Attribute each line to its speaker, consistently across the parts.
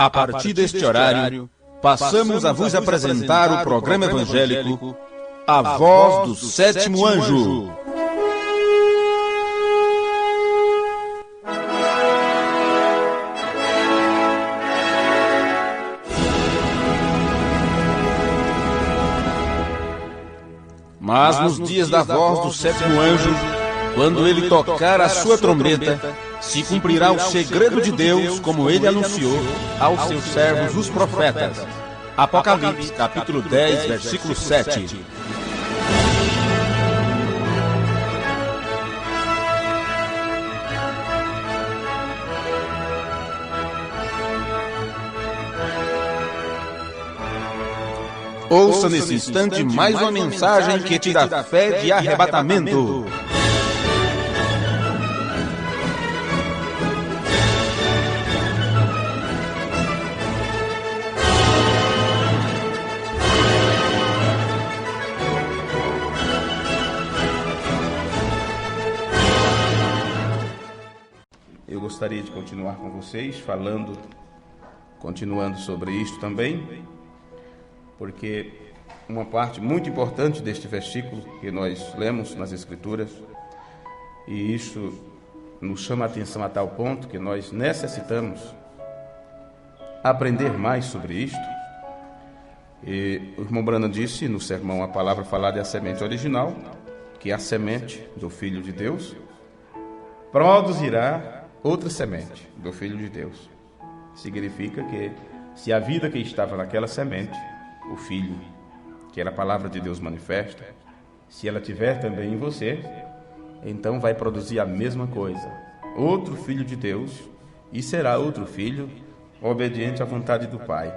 Speaker 1: A partir deste horário, passamos a vos apresentar o programa evangélico A Voz do Sétimo Anjo. Mas nos dias da voz do sétimo anjo, quando ele tocar a sua trombeta, se cumprirá o segredo de Deus, como ele anunciou aos seus servos os profetas. Apocalipse, capítulo 10, versículo 7. Ouça nesse instante mais uma mensagem que te dá fé de arrebatamento.
Speaker 2: Eu gostaria de continuar com vocês, continuando sobre isto também, porque uma parte muito importante deste versículo que nós lemos nas Escrituras, e isso nos chama a atenção a tal ponto que nós necessitamos aprender mais sobre isto. E o irmão Branham disse no sermão A Palavra Falada é a Semente Original, que a semente do Filho de Deus produzirá outra semente do Filho de Deus. Significa que se a vida que estava naquela semente, o Filho, que era a palavra de Deus manifesta, se ela tiver também em você, então vai produzir a mesma coisa, outro Filho de Deus, e será outro filho obediente à vontade do Pai.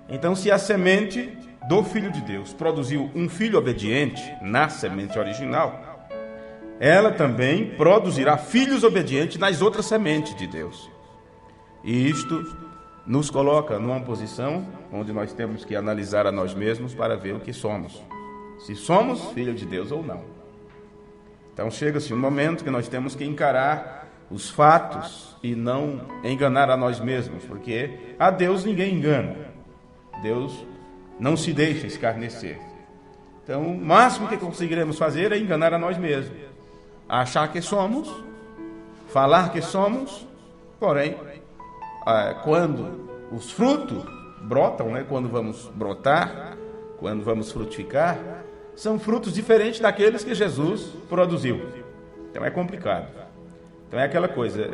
Speaker 2: Então, se a semente do Filho de Deus produziu um filho obediente na semente original, ela também produzirá filhos obedientes nas outras sementes de Deus. E isto nos coloca numa posição onde nós temos que analisar a nós mesmos para ver o que somos, se somos filhos de Deus ou não. Então chega-se um momento que nós temos que encarar os fatos e não enganar a nós mesmos, porque a Deus ninguém engana, Deus não se deixa escarnecer. Então o máximo que conseguiremos fazer é enganar a nós mesmos, achar que somos, falar que somos, porém quando os frutos brotam, quando vamos brotar, quando vamos frutificar, são frutos diferentes daqueles que Jesus produziu. Então é complicado. Então é aquela coisa,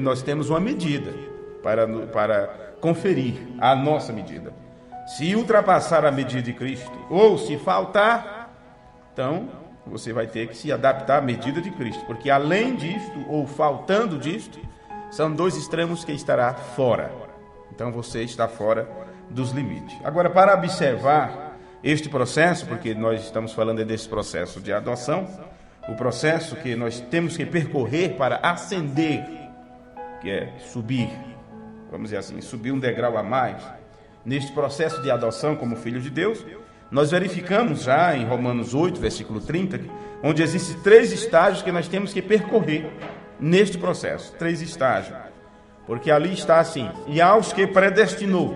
Speaker 2: nós temos uma medida para conferir a nossa medida. Se ultrapassar a medida de Cristo, ou se faltar, então você vai ter que se adaptar à medida de Cristo, porque além disto, ou faltando disto, são dois extremos que estará fora. Então você está fora dos limites. Agora, para observar este processo, porque nós estamos falando desse processo de adoção, o processo que nós temos que percorrer para ascender, que é subir, vamos dizer assim, subir um degrau a mais, neste processo de adoção como filho de Deus, nós verificamos já em Romanos 8, versículo 30, onde existem 3 estágios que nós temos que percorrer neste processo, 3 estágios, porque ali está assim, e aos que predestinou.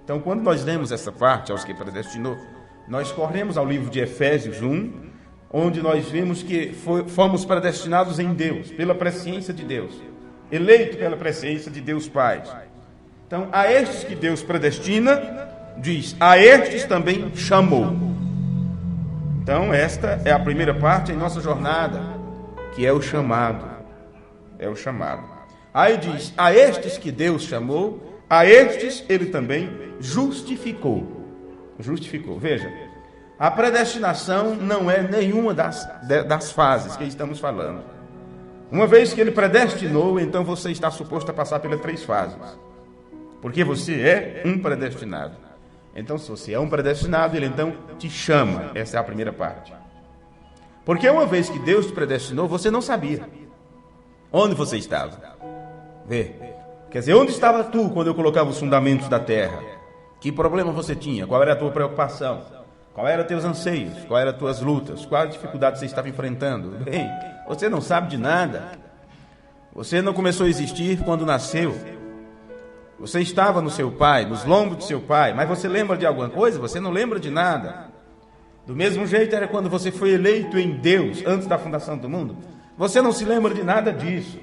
Speaker 2: Então, quando nós lemos essa parte, aos que predestinou, nós corremos ao livro de Efésios 1, onde nós vimos que fomos predestinados em Deus, pela presciência de Deus, eleito pela presciência de Deus Pai. Então, a estes que Deus predestina, diz, a estes também chamou. Então, esta é a primeira parte em nossa jornada, que é o chamado. É o chamado. Aí diz, a estes que Deus chamou, a estes ele também justificou. Justificou. Veja, a predestinação não é nenhuma das fases que estamos falando. Uma vez que ele predestinou, então você está suposto a passar pelas 3 fases. Porque você é um predestinado. Então, se você é um predestinado, ele então te chama. Essa é a primeira parte. Porque uma vez que Deus te predestinou, você não sabia onde você estava. Vê. Quer dizer, onde estava tu quando eu colocava os fundamentos da terra? Que problema você tinha? Qual era a tua preocupação? Qual eram os teus anseios? Qual eram as tuas lutas? Quais dificuldades você estava enfrentando? Bem, você não sabe de nada. Você não começou a existir quando nasceu. Você estava no seu pai, nos lombos do seu pai, mas você lembra de alguma coisa? Você não lembra de nada. Do mesmo jeito era quando você foi eleito em Deus, antes da fundação do mundo. Você não se lembra de nada disso.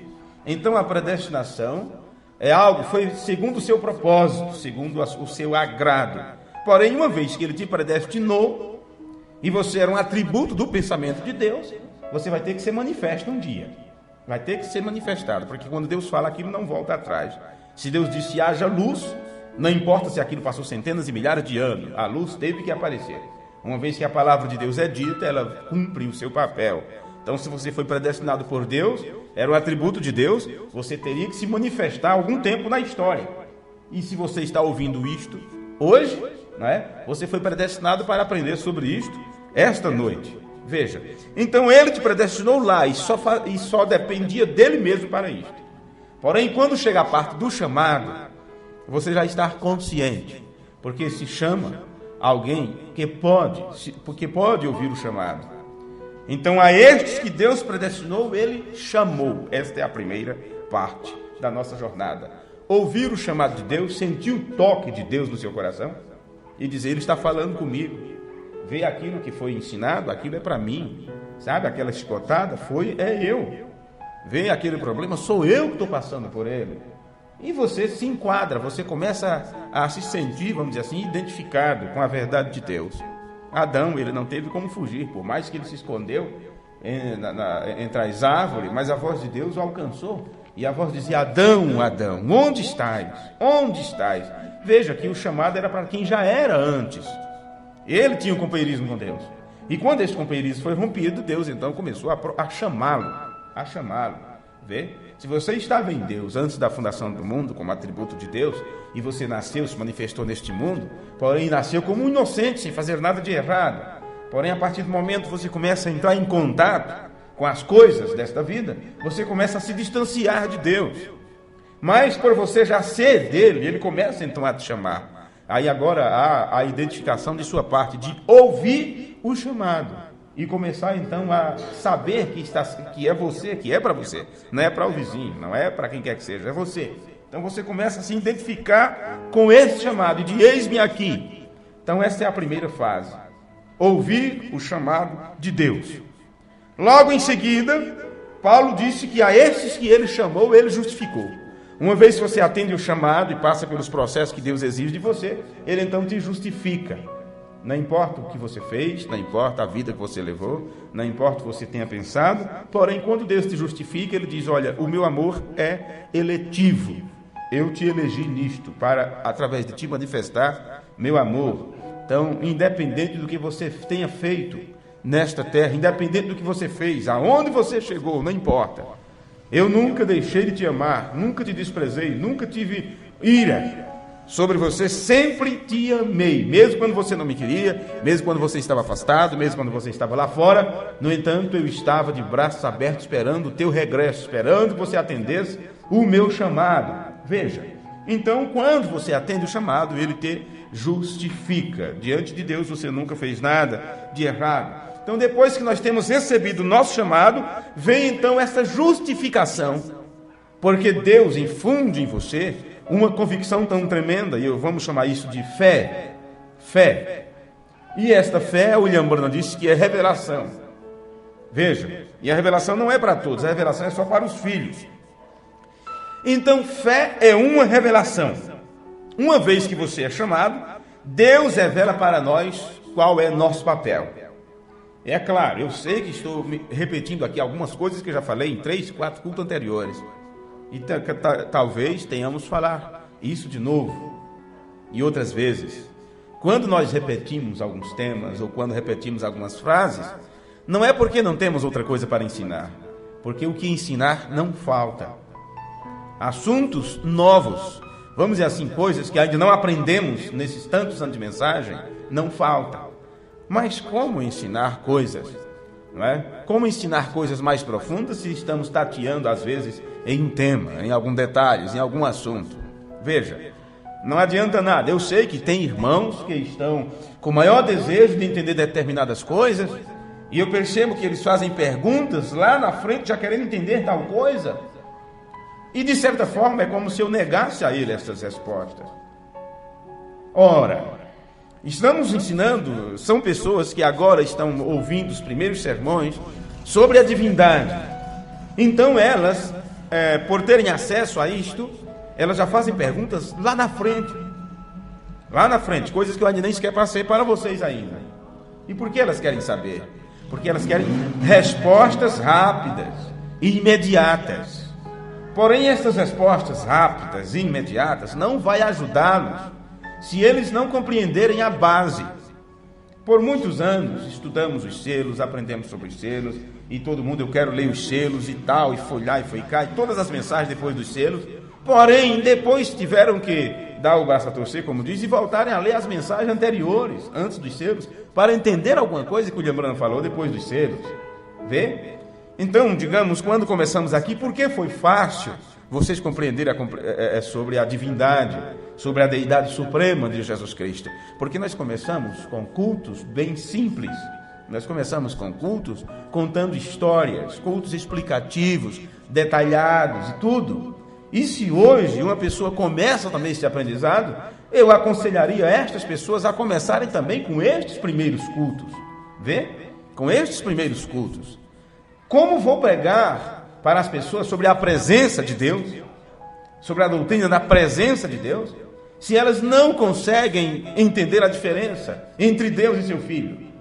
Speaker 2: Então a predestinação é algo, foi segundo o seu propósito, segundo o seu agrado. Porém, uma vez que ele te predestinou, e você era um atributo do pensamento de Deus, você vai ter que ser manifesto um dia. Vai ter que ser manifestado, porque quando Deus fala, aquilo não volta atrás. Se Deus disse haja luz, não importa se aquilo passou centenas e milhares de anos, a luz teve que aparecer. Uma vez que a palavra de Deus é dita, ela cumpre o seu papel. Então, se você foi predestinado por Deus, era um atributo de Deus, você teria que se manifestar algum tempo na história. E se você está ouvindo isto hoje, não é? Você foi predestinado para aprender sobre isto esta noite. Veja, então ele te predestinou lá e só dependia dele mesmo para isto. Porém, quando chega a parte do chamado, você já está consciente, porque se chama alguém que pode ouvir o chamado. Então, a estes que Deus predestinou, ele chamou. Esta é a primeira parte da nossa jornada. Ouvir o chamado de Deus, sentir o toque de Deus no seu coração e dizer, ele está falando comigo. Ver aquilo que foi ensinado, aquilo é para mim. Sabe, aquela chicotada é eu. Ver aquele problema, sou eu que estou passando por ele. E você se enquadra, você começa a se sentir, vamos dizer assim, identificado com a verdade de Deus. Adão, ele não teve como fugir, por mais que ele se escondeu entre as árvores, mas a voz de Deus o alcançou. E a voz dizia, Adão, Adão, onde estás? Onde estás? Veja que o chamado era para quem já era antes. Ele tinha um companheirismo com Deus. E quando esse companheirismo foi rompido, Deus então começou a chamá-lo. Vê? Se você estava em Deus antes da fundação do mundo, como atributo de Deus, e você nasceu, se manifestou neste mundo, porém nasceu como um inocente, sem fazer nada de errado. Porém, a partir do momento que você começa a entrar em contato com as coisas desta vida, você começa a se distanciar de Deus. Mas por você já ser dele, ele começa então a te chamar. Aí agora há a identificação de sua parte, de ouvir o chamado. E começar então a saber que é você, que é para você. Não é para o vizinho, não é para quem quer que seja, é você. Então você começa a se identificar com esse chamado, e de eis-me aqui. Então essa é a primeira fase. Ouvir o chamado de Deus. Logo em seguida, Paulo disse que a esses que ele chamou, ele justificou. Uma vez que você atende o chamado e passa pelos processos que Deus exige de você, ele então te justifica. Não importa o que você fez, não importa a vida que você levou, não importa o que você tenha pensado, porém, quando Deus te justifica, ele diz, olha, o meu amor é eletivo. Eu te elegi nisto, para, através de ti, manifestar meu amor. Então, independente do que você tenha feito nesta terra, independente do que você fez, aonde você chegou, não importa. Eu nunca deixei de te amar, nunca te desprezei, nunca tive ira sobre você, sempre te amei, mesmo quando você não me queria, mesmo quando você estava afastado, mesmo quando você estava lá fora. No entanto, eu estava de braços abertos esperando o teu regresso, esperando que você atendesse o meu chamado. Veja, então quando você atende o chamado, ele te justifica. Diante de Deus você nunca fez nada de errado. Então depois que nós temos recebido o nosso chamado, vem então essa justificação, porque Deus infunde em você uma convicção tão tremenda, e vamos chamar isso de fé. E esta fé, William Branham disse que é revelação. Veja, e a revelação não é para todos, a revelação é só para os filhos. Então, fé é uma revelação. Uma vez que você é chamado, Deus revela para nós qual é nosso papel. É claro, eu sei que estou repetindo aqui algumas coisas que eu já falei em 3, 4 cultos anteriores. E talvez tenhamos falar isso de novo. E outras vezes, quando nós repetimos alguns temas ou quando repetimos algumas frases, não é porque não temos outra coisa para ensinar, porque o que ensinar não falta. Assuntos novos, vamos dizer assim, coisas que ainda não aprendemos nesses tantos anos de mensagem, não falta. Mas como ensinar coisas, não é? Como ensinar coisas mais profundas se estamos tateando às vezes em um tema, em algum detalhe, em algum assunto? Veja, não adianta nada. Eu sei que tem irmãos que estão com o maior desejo de entender determinadas coisas, e eu percebo que eles fazem perguntas lá na frente, já querendo entender tal coisa. E de certa forma é como se eu negasse a ele essas respostas. Ora, estamos ensinando, são pessoas que agora estão ouvindo os primeiros sermões sobre a divindade. Então elas, por terem acesso a isto, elas já fazem perguntas lá na frente. Lá na frente, coisas que eu ainda nem sequer passei para vocês ainda. E por que elas querem saber? Porque elas querem respostas rápidas e imediatas. Porém, essas respostas rápidas e imediatas não vai ajudá-los se eles não compreenderem a base. Por muitos anos estudamos os selos, aprendemos sobre os selos, e todo mundo, eu quero ler os selos e tal, e foi lá e foi cá, e todas as mensagens depois dos selos. Porém, depois tiveram que dar o braço a torcer, como diz, e voltarem a ler as mensagens anteriores, antes dos selos, para entender alguma coisa que o William Branham falou depois dos selos. Vê? Então, digamos, quando começamos aqui, por que foi fácil vocês compreenderem sobre a divindade, sobre a deidade suprema de Jesus Cristo? Porque nós começamos com cultos bem simples. Nós começamos com cultos contando histórias, cultos explicativos, detalhados e tudo. E se hoje uma pessoa começa também esse aprendizado, eu aconselharia estas pessoas a começarem também com estes primeiros cultos. Vê? Com estes primeiros cultos. Como vou pregar para as pessoas sobre a presença de Deus, sobre a doutrina da presença de Deus, se elas não conseguem entender a diferença entre Deus e seu Filho?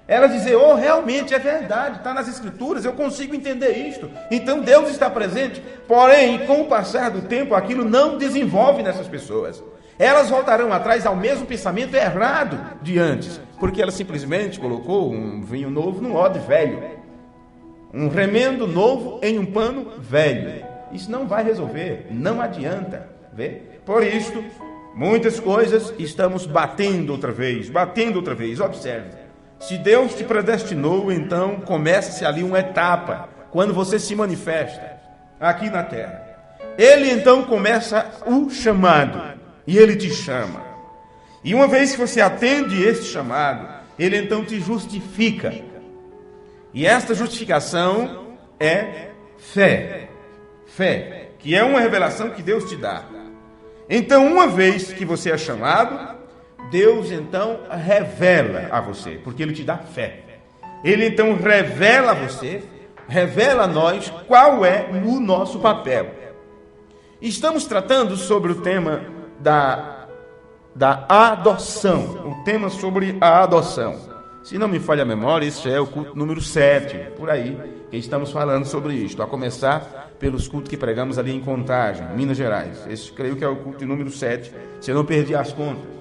Speaker 2: Elas dizem, realmente é verdade, está nas Escrituras, eu consigo entender isto, então Deus está presente. Porém, com o passar do tempo, aquilo não desenvolve nessas pessoas. Elas voltarão atrás ao mesmo pensamento errado de antes, porque ela simplesmente colocou um vinho novo num odre velho. Um remendo novo em um pano velho. Isso não vai resolver, não adianta. Vê? Por isto, muitas coisas estamos batendo outra vez. Observe. Se Deus te predestinou, então começa-se ali uma etapa, quando você se manifesta aqui na terra. Ele então começa o chamado, e ele te chama. E uma vez que você atende este chamado, ele então te justifica. E esta justificação é fé. Fé, que é uma revelação que Deus te dá. Então, uma vez que você é chamado, Deus então revela a você, porque Ele te dá fé. Ele então revela a você, revela a nós qual é o nosso papel. Estamos tratando sobre o tema da adoção, o tema sobre a adoção. Se não me falha a memória, esse é o culto número 7, por aí, que estamos falando sobre isto, a começar pelos cultos que pregamos ali em Contagem, Minas Gerais. Esse creio que é o culto número 7, se eu não perdi as contas.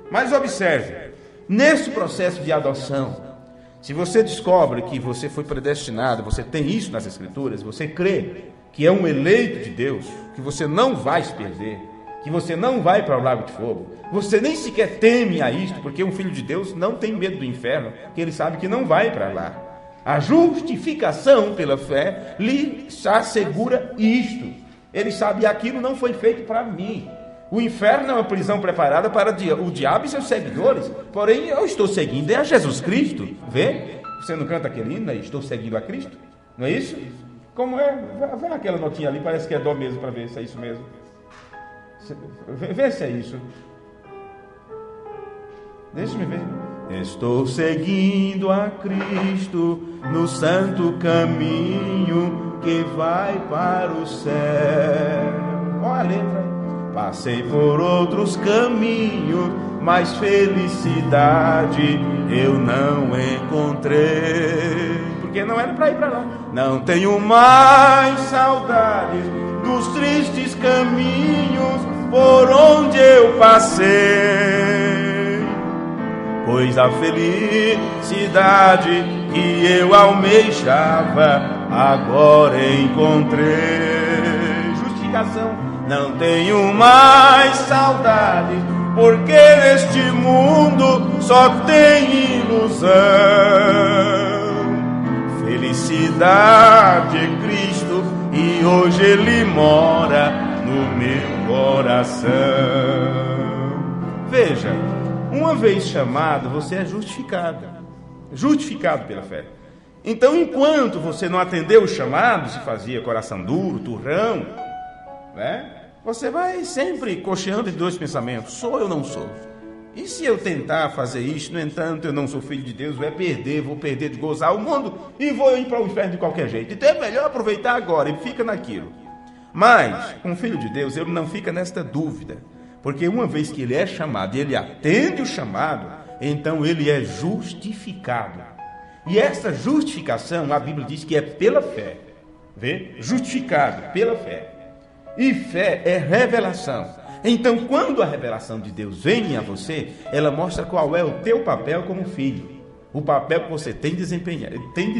Speaker 2: Mas observe, nesse processo de adoção, se você descobre que você foi predestinado, você tem isso nas Escrituras, você crê que é um eleito de Deus, que você não vai se perder, que você não vai para o lago de fogo, você nem sequer teme a isto, porque um filho de Deus não tem medo do inferno, porque ele sabe que não vai para lá. A justificação pela fé lhe assegura isto. Ele sabe, aquilo não foi feito para mim. O inferno é uma prisão preparada para o diabo e seus seguidores, porém eu estou seguindo a Jesus Cristo. Vê? Você não canta aquele hino aí, estou seguindo a Cristo? Não é isso? Como é? Vê aquela notinha ali, parece que é dó mesmo, para ver se é isso mesmo. Vê se é isso. Deixa-me ver. Estou seguindo a Cristo no santo caminho que vai para o céu. Olha a letra. Passei por outros caminhos, mas felicidade eu não encontrei. Porque não era para ir para lá. Não tenho mais saudades dos tristes caminhos por onde eu passei, pois a felicidade que eu almejava agora encontrei. Justificação. Não tenho mais saudade, porque neste mundo só tem ilusão. Felicidade é Cristo e hoje Ele mora no meu coração. Veja, uma vez chamado, você é justificado pela fé. Então, enquanto você não atendeu o chamado, se fazia coração duro, turrão, né? Você vai sempre cocheando em dois pensamentos: sou ou não sou? E se eu tentar fazer isso, no entanto, eu não sou filho de Deus, vou perder de gozar o mundo e vou ir para o inferno de qualquer jeito. Então é melhor aproveitar agora e fica naquilo. Mas, com o filho de Deus, ele não fica nesta dúvida, porque uma vez que ele é chamado e ele atende o chamado, então ele é justificado. E essa justificação, a Bíblia diz que é pela fé. Vê? Justificado pela fé. E fé é revelação. Então, quando a revelação de Deus vem a você, ela mostra qual é o teu papel como filho. O papel que você tem de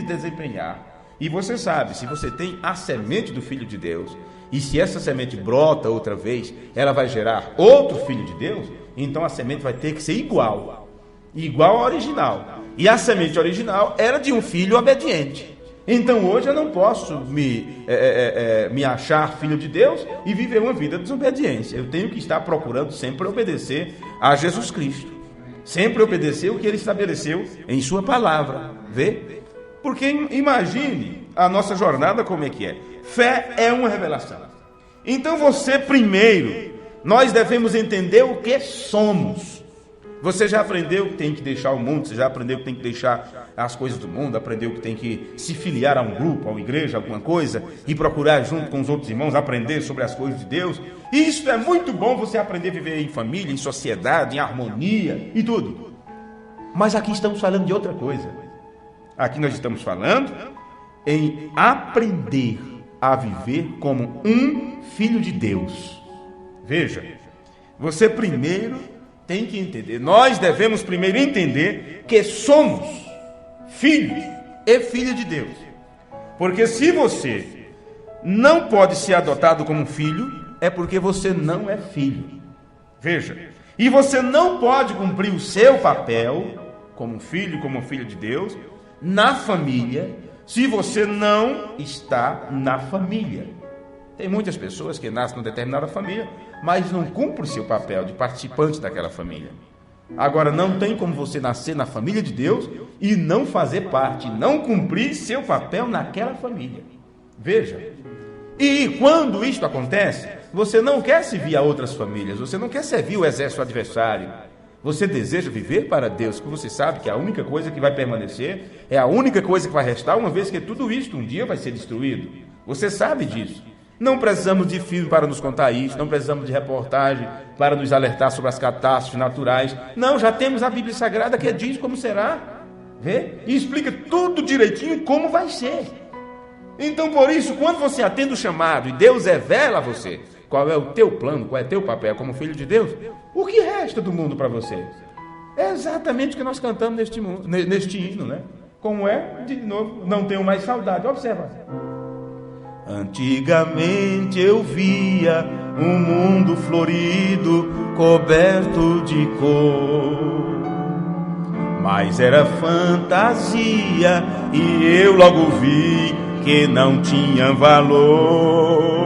Speaker 2: desempenhar. E você sabe, se você tem a semente do Filho de Deus, e se essa semente brota outra vez, ela vai gerar outro Filho de Deus, então a semente vai ter que ser igual ao original. E a semente original era de um filho obediente. Então hoje eu não posso me achar filho de Deus e viver uma vida de desobediência. Eu tenho que estar procurando sempre obedecer a Jesus Cristo. Sempre obedecer o que Ele estabeleceu em Sua palavra. Vê? Porque imagine a nossa jornada como é que é. Fé é uma revelação. Então nós devemos entender o que somos. Você já aprendeu que tem que deixar o mundo, você já aprendeu que tem que deixar as coisas do mundo, aprendeu que tem que se filiar a um grupo, a uma igreja, alguma coisa, e procurar junto com os outros irmãos aprender sobre as coisas de Deus. E isso é muito bom, você aprender a viver em família, em sociedade, em harmonia e tudo. Mas aqui estamos falando de outra coisa. Aqui nós estamos falando em aprender a viver como um filho de Deus. Veja, você primeiro tem que entender, nós devemos primeiro entender que somos filhos e filhas de Deus. Porque se você não pode ser adotado como filho, é porque você não é filho. Veja, e você não pode cumprir o seu papel como filho, como filha de Deus, na família, se você não está na família. Tem muitas pessoas que nascem numa determinada família, mas não cumprem o seu papel de participante daquela família. Agora, não tem como você nascer na família de Deus e não fazer parte, não cumprir seu papel naquela família. Veja. E quando isto acontece, você não quer servir a outras famílias, você não quer servir o exército adversário. Você deseja viver para Deus, porque você sabe que a única coisa que vai permanecer é a única coisa que vai restar, uma vez que tudo isto um dia vai ser destruído. Você sabe disso. Não precisamos de filme para nos contar isso, não precisamos de reportagem para nos alertar sobre as catástrofes naturais. Não, já temos a Bíblia Sagrada que diz como será. Vê? E explica tudo direitinho como vai ser. Então, por isso, quando você atende o chamado e Deus revela a você qual é o teu plano, qual é o teu papel como filho de Deus, o que resta do mundo para você? É exatamente o que nós cantamos neste hino, né? Como é, de novo, não tenho mais saudade. Observa. Antigamente eu via um mundo florido, coberto de cor, mas era fantasia e eu logo vi que não tinha valor.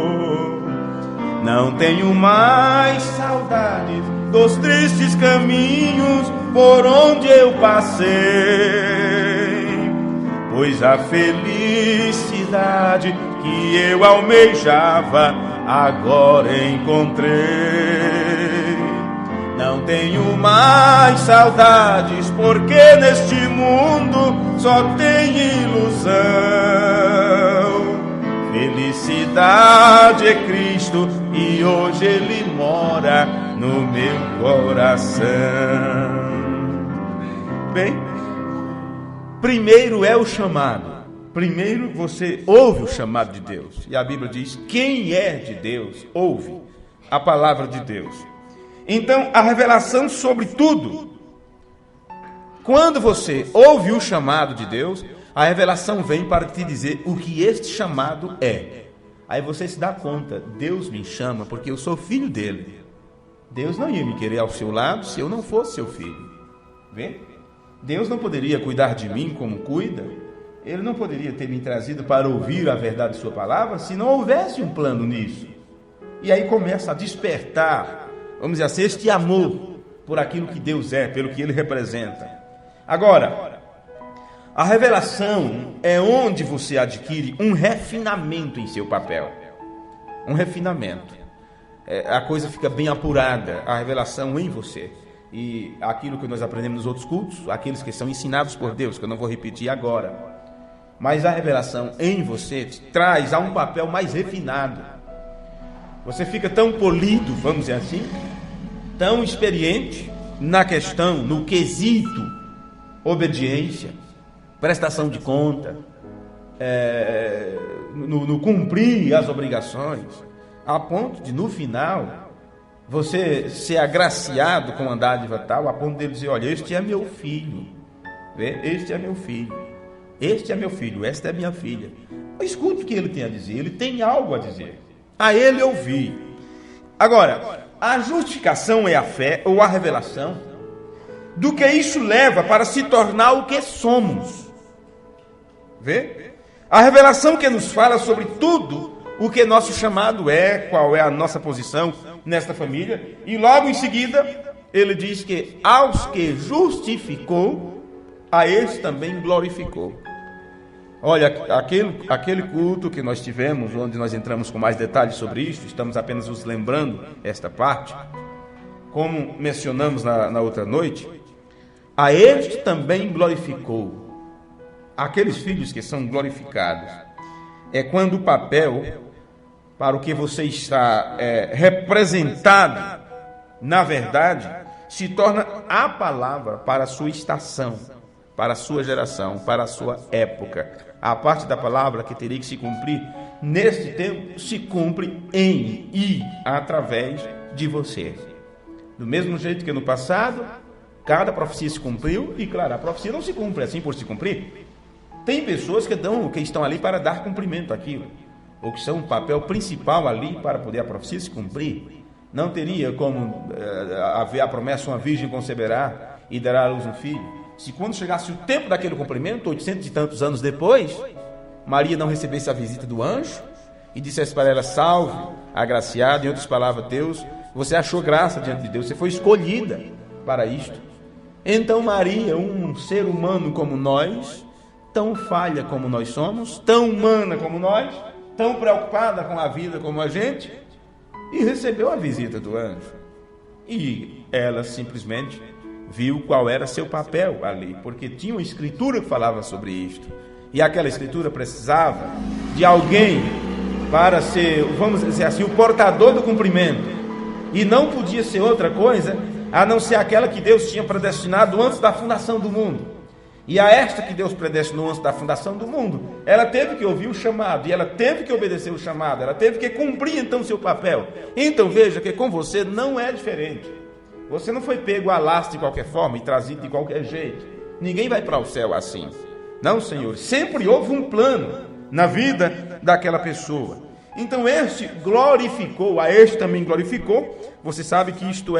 Speaker 2: Não tenho mais saudades dos tristes caminhos por onde eu passei, pois a felicidade que eu almejava agora encontrei. Não tenho mais saudades, porque neste mundo só tem ilusão. Felicidade é Cristo e hoje Ele mora no meu coração. Bem, primeiro é o chamado. Primeiro você ouve o chamado de Deus. E a Bíblia diz: quem é de Deus, ouve a palavra de Deus. Então, a revelação sobre tudo. Quando você ouve o chamado de Deus, a revelação vem para te dizer o que este chamado é. Aí você se dá conta: Deus me chama porque eu sou filho dele. Deus não ia me querer ao seu lado se eu não fosse seu filho. Vê? Deus não poderia cuidar de mim como cuida. Ele não poderia ter me trazido para ouvir a verdade de sua palavra se não houvesse um plano nisso. E aí começa a despertar, vamos dizer assim, este amor por aquilo que Deus é, pelo que Ele representa. Agora, a revelação é onde você adquire um refinamento em seu papel. um refinamento. A coisa fica bem apurada, a revelação em você. E aquilo que nós aprendemos nos outros cultos, aqueles que são ensinados por Deus, que eu não vou repetir agora. Mas a revelação em você te traz a um papel mais refinado. Você fica tão polido, vamos dizer assim, tão experiente na questão, no quesito obediência, prestação de conta, no cumprir as obrigações, a ponto de, no final, você ser agraciado com uma dádiva tal, a ponto de ele dizer: olha, este é meu filho, este é meu filho, este é meu filho, esta é minha filha. Escute o que ele tem a dizer, ele tem algo a dizer, a ele ouvir. Agora, a justificação é a fé ou a revelação do que isso leva para se tornar o que somos. Vê? A revelação que nos fala sobre tudo o que nosso chamado é, qual é a nossa posição nesta família. E logo em seguida, ele diz que aos que justificou, a estes também glorificou. Olha, aquele culto que nós tivemos, onde nós entramos com mais detalhes sobre isso, estamos apenas nos lembrando esta parte, como mencionamos na outra noite, a este também glorificou. Aqueles filhos que são glorificados é quando o papel para o que você está representado, na verdade, se torna a palavra para a sua estação, para a sua geração, para a sua época. A parte da palavra que teria que se cumprir neste tempo se cumpre em e através de você. Do mesmo jeito que no passado, cada profecia se cumpriu e, claro, a profecia não se cumpre assim por se cumprir. Tem pessoas que estão ali para dar cumprimento àquilo, ou que são um papel principal ali para poder a profecia se cumprir. Não teria como haver a promessa: uma virgem conceberá e dará à luz um filho. Se quando chegasse o tempo daquele cumprimento, 800 e tantos anos depois, Maria não recebesse a visita do anjo e dissesse para ela: salve, agraciada, em outras palavras, Deus, você achou graça diante de Deus, você foi escolhida para isto. Então Maria, um ser humano como nós, tão falha como nós somos, tão humana como nós, tão preocupada com a vida como a gente, e recebeu a visita do anjo. E ela simplesmente viu qual era seu papel ali, porque tinha uma escritura que falava sobre isto. E aquela escritura precisava de alguém para ser, vamos dizer assim, o portador do cumprimento. E não podia ser outra coisa a não ser aquela que Deus tinha predestinado antes da fundação do mundo. E a esta que Deus predestinou antes da fundação do mundo, ela teve que ouvir o chamado, e ela teve que obedecer o chamado, ela teve que cumprir então seu papel. Então veja que com você não é diferente. Você não foi pego a laço de qualquer forma e trazido de qualquer jeito. Ninguém vai para o céu assim. Não, Senhor, sempre houve um plano na vida daquela pessoa. Então este glorificou, a este também glorificou. Você sabe que isto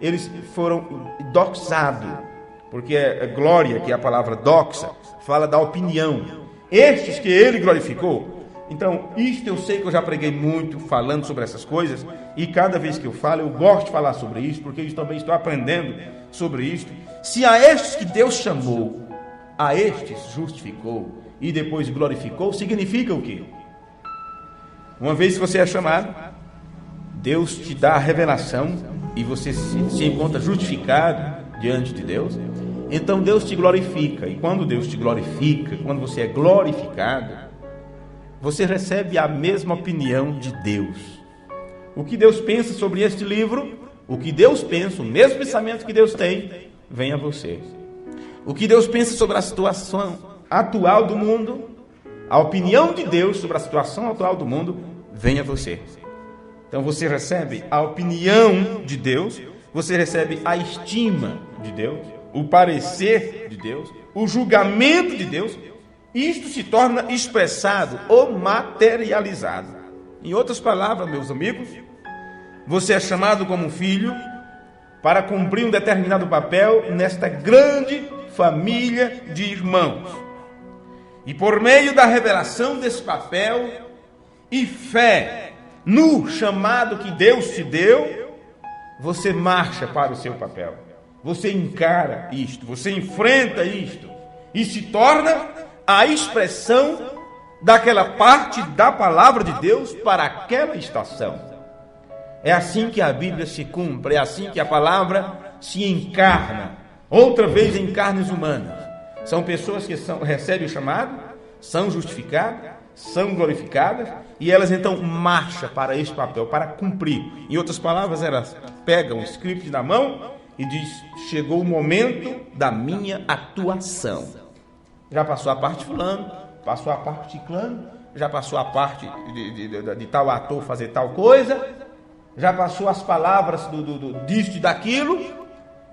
Speaker 2: eles foram doxados, porque glória, que é a palavra doxa, fala da opinião. Estes que ele glorificou. Então, isto eu sei que eu já preguei muito falando sobre essas coisas, e cada vez que eu falo, eu gosto de falar sobre isso, porque eu também estou aprendendo sobre isto. Se a estes que Deus chamou, a estes justificou e depois glorificou, significa o quê? Uma vez que você é chamado, Deus te dá a revelação e você se encontra justificado diante de Deus. Então Deus te glorifica, e quando Deus te glorifica, quando você é glorificado, você recebe a mesma opinião de Deus. O que Deus pensa sobre este livro, o que Deus pensa, o mesmo pensamento que Deus tem, vem a você. O que Deus pensa sobre a situação atual do mundo, a opinião de Deus sobre a situação atual do mundo, vem a você. Então você recebe a opinião de Deus, você recebe a estima de Deus, o parecer de Deus, o julgamento de Deus. Isto se torna expressado ou materializado. Em outras palavras, meus amigos, você é chamado como filho para cumprir um determinado papel nesta grande família de irmãos. E por meio da revelação desse papel e fé no chamado que Deus te deu, você marcha para o seu papel. Você encara isto, você enfrenta isto e se torna a expressão daquela parte da palavra de Deus para aquela estação. É assim que a Bíblia se cumpre, é assim que a palavra se encarna, outra vez em carnes humanas. São pessoas que recebem o chamado, são justificadas, são glorificadas, e elas então marcham para este papel, para cumprir. Em outras palavras, elas pegam o script na mão e diz: chegou o momento da minha atuação. Já passou a parte fulano, passou a parte ciclano, já passou a parte de tal ator fazer tal coisa, já passou as palavras disto e daquilo,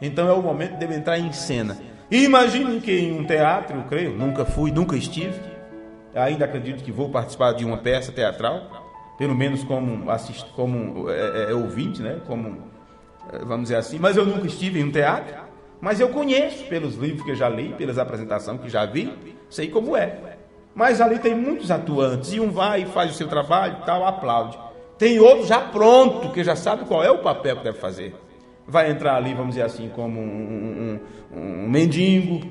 Speaker 2: então é o momento de eu entrar em cena. E imaginem que em um teatro, eu creio, nunca fui, nunca estive, ainda acredito que vou participar de uma peça teatral, pelo menos como ouvinte, né? Vamos dizer assim, mas eu nunca estive em um teatro, mas eu conheço pelos livros que eu já li, pelas apresentações que já vi, sei como é. Mas ali tem muitos atuantes, e um vai e faz o seu trabalho e tal, aplaude. Tem outro já pronto, que já sabe qual é o papel que deve fazer. Vai entrar ali, vamos dizer assim, como um mendigo.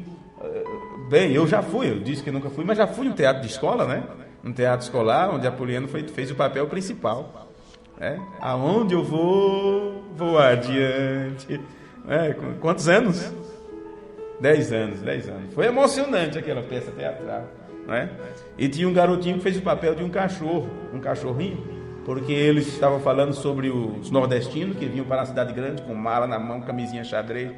Speaker 2: Bem, eu já fui, eu disse que nunca fui, mas já fui em um teatro de escola, né? Um teatro escolar, onde Apoliano fez o papel principal. Aonde eu vou adiante. Quantos anos? 10 anos. Foi emocionante aquela peça teatral, né? E tinha um garotinho que fez o papel de um cachorrinho, porque eles estavam falando sobre os nordestinos que vinham para a cidade grande com mala na mão, camisinha xadrez,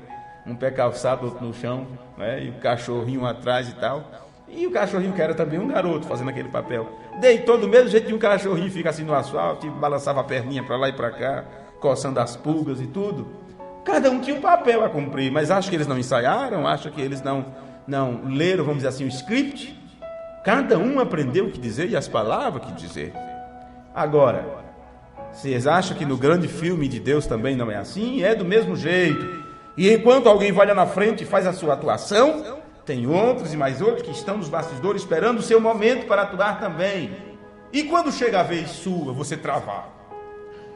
Speaker 2: um pé calçado, outro no chão, né? E o cachorrinho atrás e tal. E o cachorrinho, que era também um garoto, fazendo aquele papel. Deitou do mesmo jeito de um cachorrinho, fica assim no asfalto, e balançava a perninha para lá e para cá, coçando as pulgas e tudo. Cada um tinha um papel a cumprir, mas acho que eles não ensaiaram, acho que eles não leram, vamos dizer assim, o script. Cada um aprendeu o que dizer e as palavras que dizer. Agora, vocês acham que no grande filme de Deus também não é assim? É do mesmo jeito. E enquanto alguém vai lá na frente e faz a sua atuação, tem outros e mais outros que estão nos bastidores esperando o seu momento para atuar também. E quando chega a vez sua, você travar.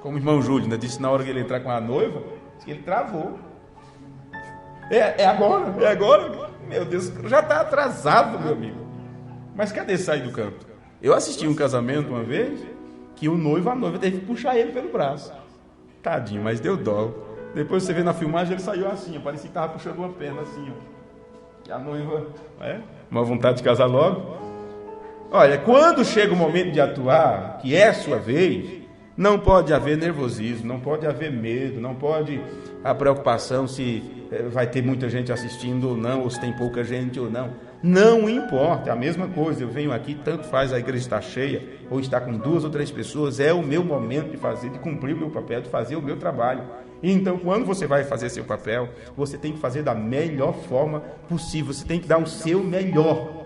Speaker 2: Como o irmão Júlio, né, disse na hora que ele entrar com a noiva, disse que ele travou. É agora. Meu Deus, já está atrasado, meu amigo. Mas cadê sair do canto? Eu assisti um casamento uma vez, que a noiva teve que puxar ele pelo braço. Tadinho, mas deu dó. Depois você vê na filmagem, ele saiu assim, parecia que estava puxando uma perna assim, E a noiva, uma vontade de casar logo. Olha, quando chega o momento de atuar, que é a sua vez, não pode haver nervosismo, não pode haver medo, não pode a preocupação se vai ter muita gente assistindo ou não, ou se tem pouca gente ou não. Não importa, é a mesma coisa. Eu venho aqui, tanto faz a igreja estar cheia, ou estar com 2 ou 3 pessoas, é o meu momento de cumprir o meu papel, de fazer o meu trabalho. Então, quando você vai fazer seu papel, você tem que fazer da melhor forma possível, você tem que dar o seu melhor,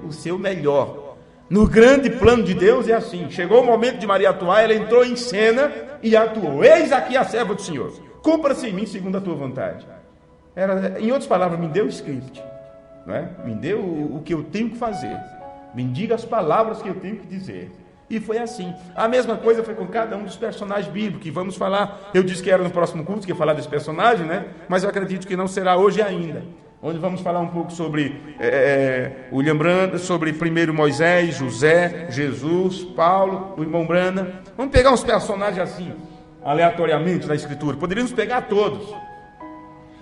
Speaker 2: o seu melhor. No grande plano de Deus é assim: chegou o momento de Maria atuar, ela entrou em cena e atuou. Eis aqui a serva do Senhor, cumpra-se em mim segundo a tua vontade. Em outras palavras, me deu o script, me deu o que eu tenho que fazer, me diga as palavras que eu tenho que dizer. E foi assim. A mesma coisa foi com cada um dos personagens bíblicos, que vamos falar. Eu disse que era no próximo culto que ia falar desse personagem, mas eu acredito que não será hoje ainda. Onde vamos falar um pouco sobre William Branda, sobre primeiro Moisés, José, Jesus, Paulo, o irmão Branda. Vamos pegar uns personagens assim, aleatoriamente na Escritura. Poderíamos pegar todos.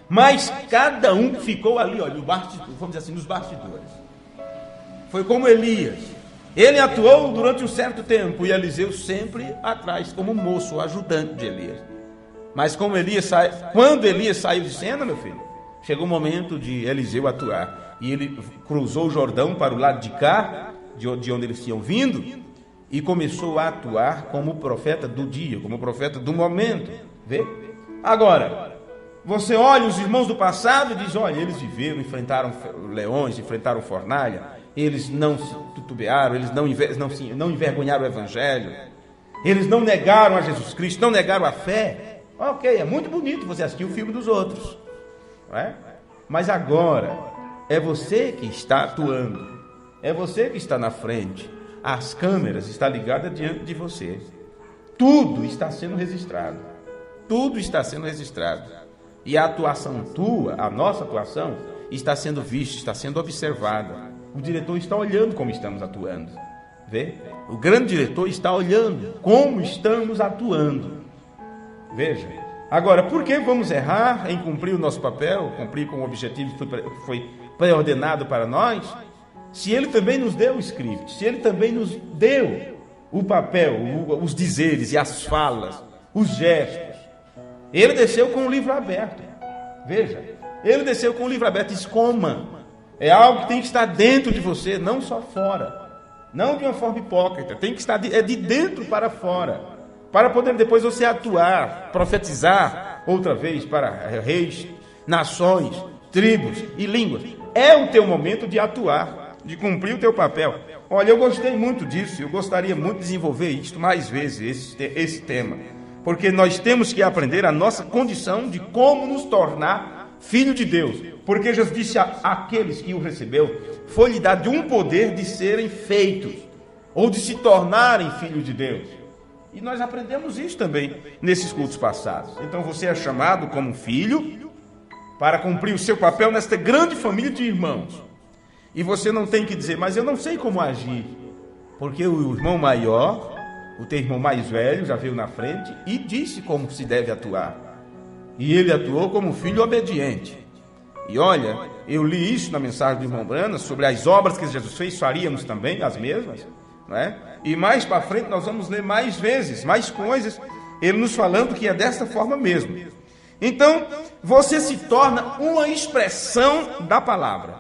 Speaker 2: Mas cada um ficou ali, no bastidor, vamos dizer assim, nos bastidores. Foi como Elias. Ele atuou durante um certo tempo e Eliseu sempre atrás, como moço, ajudante de Elias. Mas quando Elias saiu de cena, meu filho, chegou o momento de Eliseu atuar. E ele cruzou o Jordão para o lado de cá, de onde eles tinham vindo, e começou a atuar como profeta do dia, como profeta do momento. Vê? Agora, você olha os irmãos do passado e diz: olha, eles viveram, enfrentaram leões, enfrentaram fornalha. Eles não se titubearam, eles não envergonharam o Evangelho, eles não negaram a Jesus Cristo, não negaram a fé. Ok, é muito bonito você assistir o filme dos outros, mas agora é você que está atuando, é você que está na frente, as câmeras estão ligadas diante de você, tudo está sendo registrado, e a atuação tua, a nossa atuação, está sendo vista, está sendo observada. O diretor está olhando como estamos atuando. Vê? O grande diretor está olhando como estamos atuando. Veja. Agora, por que vamos errar em cumprir o nosso papel, cumprir com o objetivo que foi pré-ordenado para nós, se Ele também nos deu o script, se Ele também nos deu o papel, os dizeres e as falas, os gestos? Ele desceu com o livro aberto. Veja, Ele desceu com o livro aberto. Escoma. É algo que tem que estar dentro de você, não só fora. Não de uma forma hipócrita. Tem que estar de dentro para fora. Para poder depois você atuar, profetizar outra vez para reis, nações, tribos e línguas. É o teu momento de atuar, de cumprir o teu papel. Olha, eu gostei muito disso. Eu gostaria muito de desenvolver isto mais vezes, esse tema. Porque nós temos que aprender a nossa condição de como nos tornar filho de Deus. Porque Jesus disse àqueles que o recebeu, foi-lhe dado um poder de serem feitos, ou de se tornarem filhos de Deus. E nós aprendemos isso também nesses cultos passados. Então você é chamado como filho para cumprir o seu papel nesta grande família de irmãos. E você não tem que dizer, mas eu não sei como agir. Porque o irmão maior, o teu irmão mais velho, já veio na frente e disse como se deve atuar. E ele atuou como filho obediente. E olha, eu li isso na mensagem do irmão Brana, sobre as obras que Jesus fez, faríamos também as mesmas, não é? E mais para frente nós vamos ler mais vezes, mais coisas, ele nos falando que é desta forma mesmo. Então, você se torna uma expressão da palavra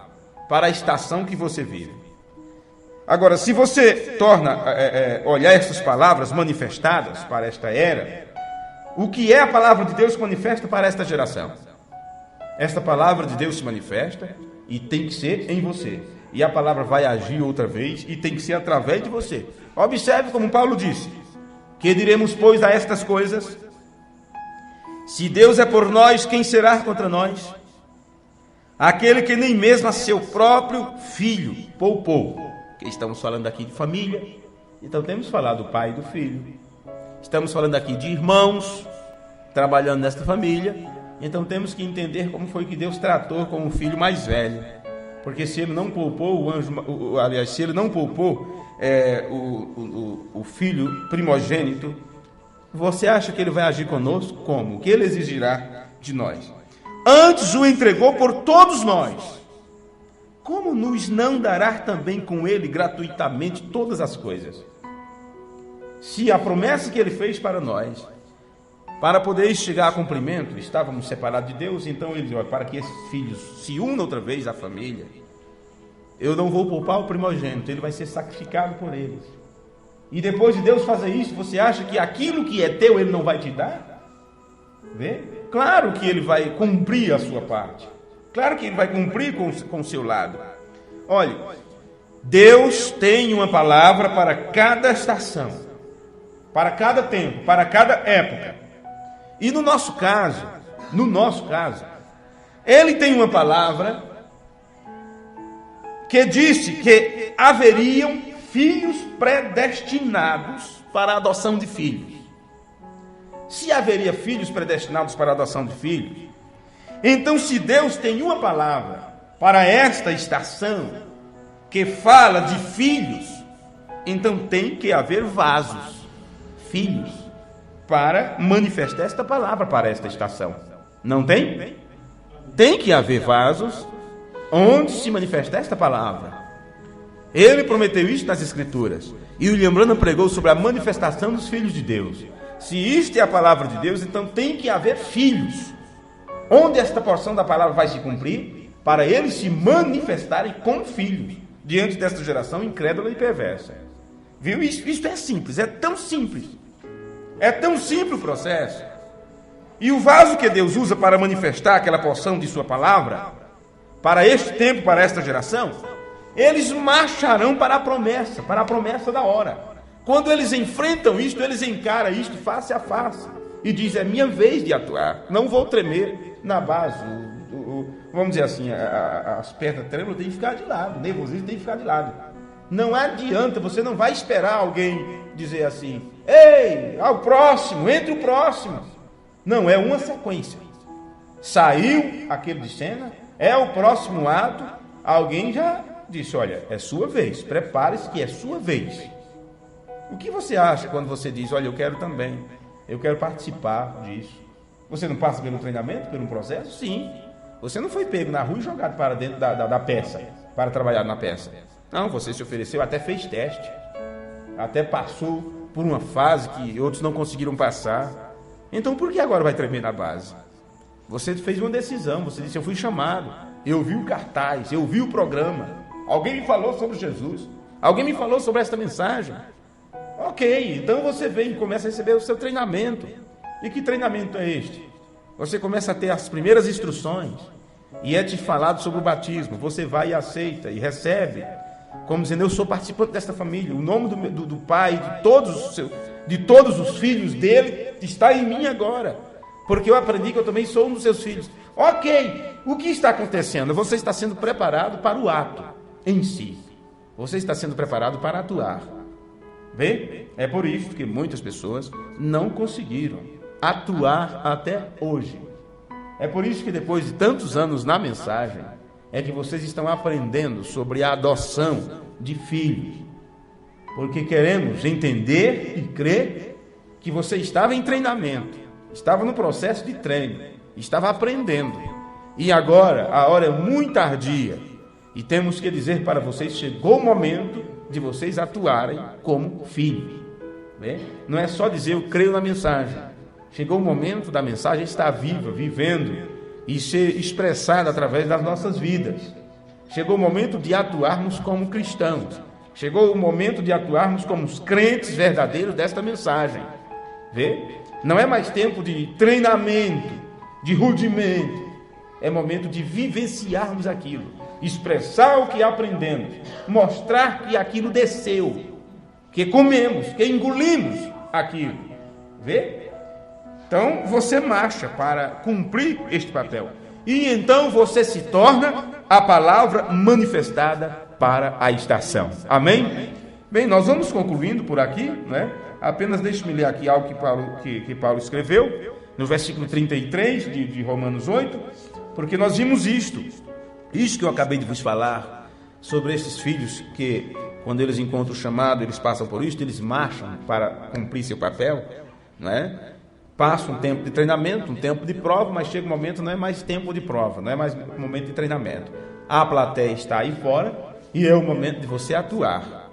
Speaker 2: para a estação que você vive. Agora, se você torna olhar essas palavras manifestadas para esta era, o que é a palavra de Deus manifesta para esta geração? Esta palavra de Deus se manifesta e tem que ser em você. E a palavra vai agir outra vez e tem que ser através de você. Observe como Paulo disse: que diremos, pois, a estas coisas? Se Deus é por nós, quem será contra nós? Aquele que nem mesmo a seu próprio filho poupou. Que estamos falando aqui de família, então temos falado do pai e do filho. Estamos falando aqui de irmãos trabalhando nesta família. Então temos que entender como foi que Deus tratou com o filho mais velho. Porque se ele não poupou se ele não poupou o filho primogênito, você acha que ele vai agir conosco? Como? O que ele exigirá de nós? Antes o entregou por todos nós. Como nos não dará também com ele gratuitamente todas as coisas? Se a promessa que ele fez para nós, para poder chegar a cumprimento, estávamos separados de Deus, então ele diz, para que esses filhos se unam outra vez à família, eu não vou poupar o primogênito, ele vai ser sacrificado por eles. E depois de Deus fazer isso, você acha que aquilo que é teu, ele não vai te dar? Vê? Claro que ele vai cumprir a sua parte. Claro que ele vai cumprir com o seu lado. Olha, Deus tem uma palavra para cada estação, para cada tempo, para cada época. E no nosso caso, ele tem uma palavra que disse que haveriam filhos predestinados para a adoção de filhos. Se haveria filhos predestinados para a adoção de filhos, então se Deus tem uma palavra para esta estação que fala de filhos, então tem que haver vasos, filhos, para manifestar esta palavra para esta estação. Não tem? Tem que haver vasos onde se manifesta esta palavra. Ele prometeu isso nas Escrituras. E William Branham pregou sobre a manifestação dos filhos de Deus. Se isto é a palavra de Deus, então tem que haver filhos. Onde esta porção da palavra vai se cumprir? Para eles se manifestarem como filhos diante desta geração incrédula e perversa. Viu? Isto é simples, é tão simples. É tão simples o processo. E o vaso que Deus usa para manifestar aquela porção de sua palavra, para este tempo, para esta geração, eles marcharão para a promessa da hora. Quando eles enfrentam isto, eles encaram isto face a face. E dizem, é minha vez de atuar. Não vou tremer na base. Vamos dizer assim, as pernas trêmulas têm que ficar de lado. O nervosismo tem que ficar de lado. Não adianta, você não vai esperar alguém dizer assim, ei, ao próximo, entre o próximo. Não, é uma sequência. Saiu aquele de cena, é o próximo ato, alguém já disse, olha, é sua vez, prepare-se que é sua vez. O que você acha quando você diz, olha, eu quero também, eu quero participar disso? Você não passa pelo treinamento, pelo processo? Sim. Você não foi pego na rua e jogado para dentro da peça, para trabalhar na peça. Não, você se ofereceu, até fez teste, até passou por uma fase que outros não conseguiram passar. Então por que agora vai tremer na base? Você fez uma decisão, você disse, eu fui chamado, eu vi o cartaz, eu vi o programa, alguém me falou sobre Jesus, alguém me falou sobre esta mensagem. Ok, então você vem e começa a receber o seu treinamento. E que treinamento é este? Você começa a ter as primeiras instruções e é te falado sobre o batismo. Você vai e aceita e recebe, como dizendo, eu sou participante desta família, o nome do pai, de todos os filhos dele está em mim agora, porque eu aprendi que eu também sou um dos seus filhos. Ok, o que está acontecendo? Você está sendo preparado para o ato em si. Você está sendo preparado para atuar. Vê? É por isso que muitas pessoas não conseguiram atuar até hoje. É por isso que depois de tantos anos na mensagem, é que vocês estão aprendendo sobre a adoção de filhos. Porque queremos entender e crer que você estava em treinamento, estava no processo de treino, estava aprendendo. E agora a hora é muito tardia. E temos que dizer para vocês, chegou o momento de vocês atuarem como filhos. Né? Não é só dizer, eu creio na mensagem. Chegou o momento da mensagem estar viva, vivendo e ser expressada através das nossas vidas. Chegou o momento de atuarmos como cristãos. Chegou o momento de atuarmos como os crentes verdadeiros desta mensagem. Vê? Não é mais tempo de treinamento, de rudimento. É momento de vivenciarmos aquilo, expressar o que aprendemos, mostrar que aquilo desceu, que comemos, que engolimos aquilo. Vê? Então você marcha para cumprir este papel. E então você se torna a palavra manifestada para a estação. Amém? Bem, nós vamos concluindo por aqui, né? Apenas deixe-me ler aqui algo que Paulo escreveu, no versículo 33 de Romanos 8, porque nós vimos isto que eu acabei de vos falar, sobre esses filhos que, quando eles encontram o chamado, eles passam por isto, eles marcham para cumprir seu papel, não é? Passa um tempo de treinamento, um tempo de prova, mas chega um momento, não é mais tempo de prova, não é mais momento de treinamento. A plateia está aí fora e é o momento de você atuar.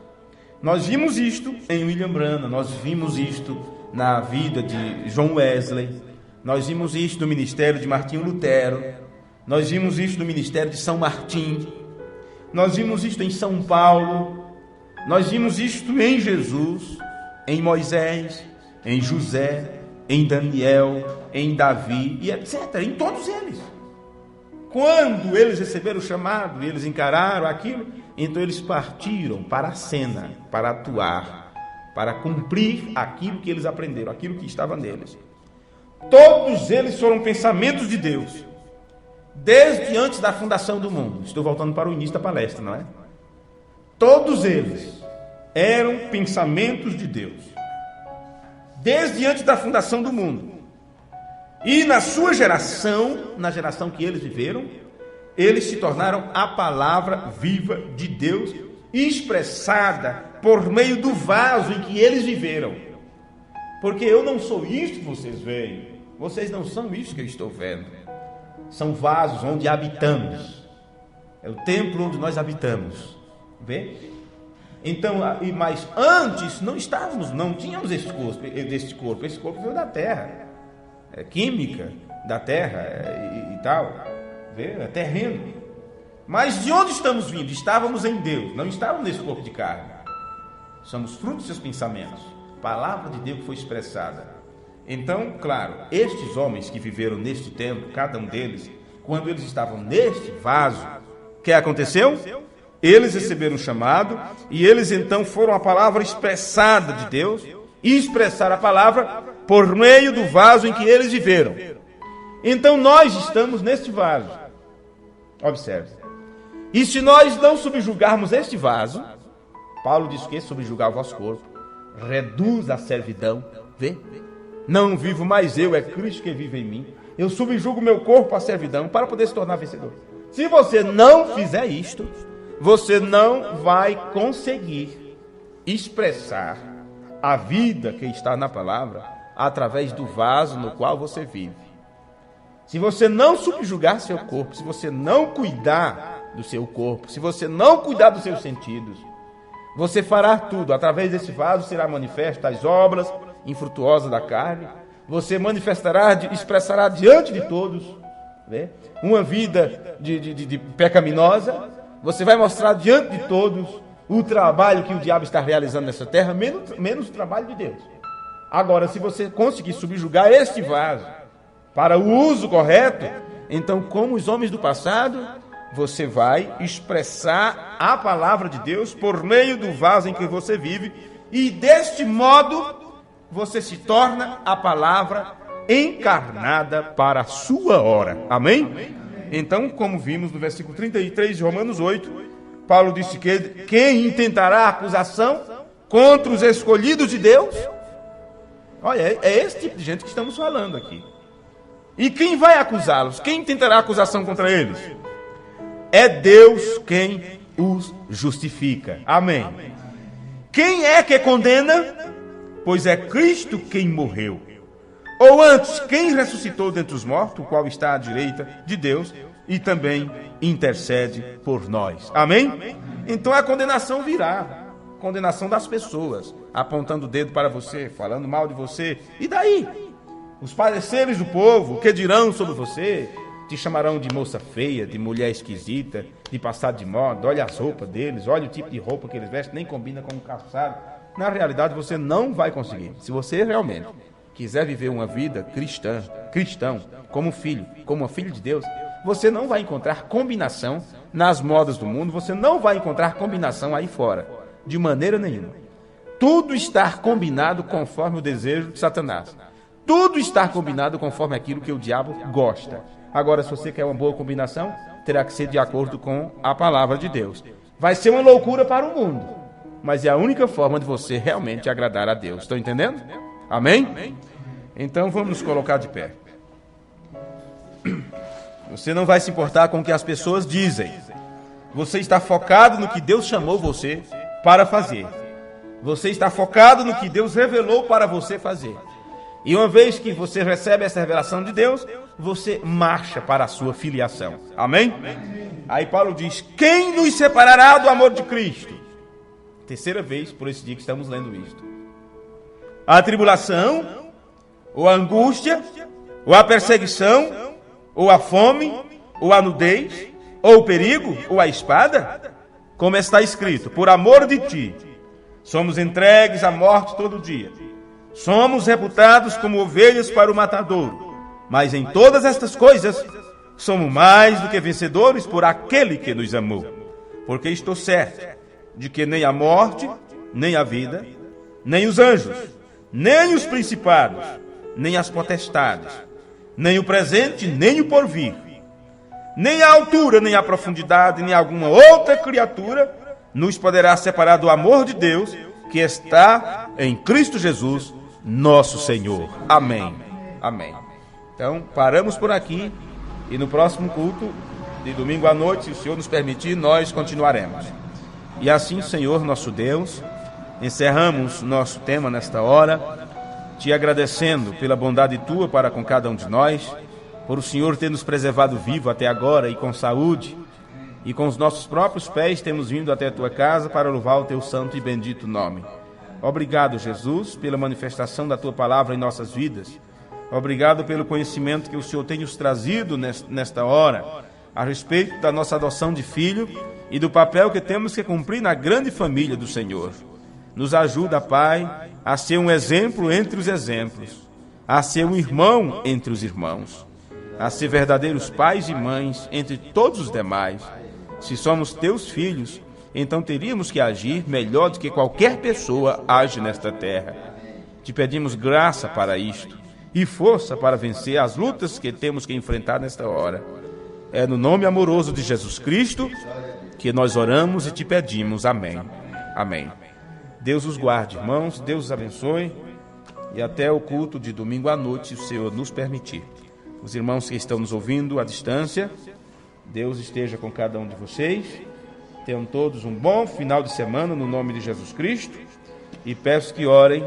Speaker 2: Nós vimos isto em William Branham, nós vimos isto na vida de John Wesley, nós vimos isto no ministério de Martinho Lutero, nós vimos isto no ministério de São Martim, nós vimos isto em São Paulo, nós vimos isto em Jesus, em Moisés, em José, em Daniel, em Davi e etc. Em todos eles. Quando eles receberam o chamado e eles encararam aquilo, então eles partiram para a cena, para atuar, para cumprir aquilo que eles aprenderam, aquilo que estava neles. Todos eles foram pensamentos de Deus, desde antes da fundação do mundo. Estou voltando para o início da palestra, não é? Todos eles eram pensamentos de Deus, desde antes da fundação do mundo. E na sua geração, na geração que eles viveram, eles se tornaram a palavra viva de Deus, expressada por meio do vaso em que eles viveram. Porque eu não sou isto que vocês veem, vocês não são isso que eu estou vendo. São vasos onde habitamos. É o templo onde nós habitamos. Vê? Então, mas antes não tínhamos este corpo. Esse corpo veio da terra, é química da terra e tal, vê? É terreno. Mas de onde estamos vindo? Estávamos em Deus, não estávamos nesse corpo de carne. Somos fruto dos seus pensamentos, palavra de Deus que foi expressada. Então, claro, estes homens que viveram neste tempo, cada um deles, quando eles estavam neste vaso, o que aconteceu? Eles receberam o chamado e eles então foram a palavra expressada de Deus e expressaram a palavra por meio do vaso em que eles viveram. Então nós estamos neste vaso. Observe. E se nós não subjugarmos este vaso, Paulo diz que subjugar o vosso corpo reduz a servidão. Vê? Não vivo mais eu, é Cristo que vive em mim. Eu subjugo meu corpo à servidão para poder se tornar vencedor. Se você não fizer isto, você não vai conseguir expressar a vida que está na palavra através do vaso no qual você vive. Se você não subjugar seu corpo, se você não cuidar do seu corpo, se você não cuidar dos seus sentidos, você fará tudo. Através desse vaso será manifesta as obras infrutuosas da carne. Você manifestará, expressará diante de todos, né, uma vida de pecaminosa. Você vai mostrar diante de todos o trabalho que o diabo está realizando nessa terra, menos o trabalho de Deus. Agora, se você conseguir subjugar este vaso para o uso correto, então, como os homens do passado, você vai expressar a palavra de Deus por meio do vaso em que você vive, e deste modo você se torna a palavra encarnada para a sua hora. Amém? Então, como vimos no versículo 33 de Romanos 8, Paulo disse que quem intentará acusação contra os escolhidos de Deus? Olha, é esse tipo de gente que estamos falando aqui. E quem vai acusá-los? Quem tentará acusação contra eles? É Deus quem os justifica. Amém. Quem é que condena? Pois é Cristo quem morreu. Ou antes, quem ressuscitou dentre os mortos, o qual está à direita de Deus e também intercede por nós. Amém? Então a condenação virá. Condenação das pessoas, apontando o dedo para você, falando mal de você. E daí? Os pareceres do povo, o que dirão sobre você? Te chamarão de moça feia, de mulher esquisita, de passado de moda. Olha as roupas deles, olha o tipo de roupa que eles vestem, nem combina com o calçado. Na realidade, você não vai conseguir. Se você realmente quiser viver uma vida cristão, como filho, como filho de Deus, você não vai encontrar combinação nas modas do mundo, você não vai encontrar combinação aí fora, de maneira nenhuma. Tudo está combinado conforme o desejo de Satanás. Tudo está combinado conforme aquilo que o diabo gosta. Agora, se você quer uma boa combinação, terá que ser de acordo com a palavra de Deus. Vai ser uma loucura para o mundo, mas é a única forma de você realmente agradar a Deus. Estão entendendo? Amém? Então vamos nos colocar de pé. Você não vai se importar com o que as pessoas dizem. Você está focado no que Deus chamou você para fazer. Você está focado no que Deus revelou para você fazer. E uma vez que você recebe essa revelação de Deus, você marcha para a sua filiação. Amém? Aí Paulo diz: quem nos separará do amor de Cristo? Terceira vez por esse dia que estamos lendo isto. A tribulação, ou a angústia, ou a perseguição, ou a fome, ou a nudez, ou o perigo, ou a espada? Como está escrito: por amor de ti, somos entregues à morte todo dia. Somos reputados como ovelhas para o matadouro. Mas em todas estas coisas, somos mais do que vencedores por aquele que nos amou. Porque estou certo de que nem a morte, nem a vida, nem os anjos, nem os principados, nem as potestades, nem o presente, nem o porvir, nem a altura, nem a profundidade, nem alguma outra criatura nos poderá separar do amor de Deus que está em Cristo Jesus, nosso Senhor. Amém. Amém. Então, paramos por aqui e no próximo culto de domingo à noite, se o Senhor nos permitir, nós continuaremos. E assim, Senhor, nosso Deus, encerramos nosso tema nesta hora, te agradecendo pela bondade tua para com cada um de nós, por o Senhor ter nos preservado vivo até agora e com saúde, e com os nossos próprios pés temos vindo até a tua casa para louvar o teu santo e bendito nome. Obrigado, Jesus, pela manifestação da tua palavra em nossas vidas. Obrigado pelo conhecimento que o Senhor tem nos trazido nesta hora, a respeito da nossa adoção de filho e do papel que temos que cumprir na grande família do Senhor. Nos ajuda, Pai, a ser um exemplo entre os exemplos, a ser um irmão entre os irmãos, a ser verdadeiros pais e mães entre todos os demais. Se somos teus filhos, então teríamos que agir melhor do que qualquer pessoa age nesta terra. Te pedimos graça para isto e força para vencer as lutas que temos que enfrentar nesta hora. É no nome amoroso de Jesus Cristo que nós oramos e te pedimos. Amém. Amém. Deus os guarde, irmãos, Deus os abençoe e até o culto de domingo à noite, se o Senhor nos permitir. Os irmãos que estão nos ouvindo à distância, Deus esteja com cada um de vocês. Tenham todos um bom final de semana no nome de Jesus Cristo e peço que orem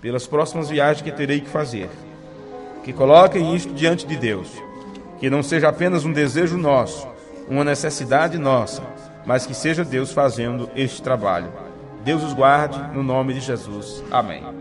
Speaker 2: pelas próximas viagens que terei que fazer. Que coloquem isto diante de Deus. Que não seja apenas um desejo nosso, uma necessidade nossa, mas que seja Deus fazendo este trabalho. Deus os guarde, no nome de Jesus. Amém.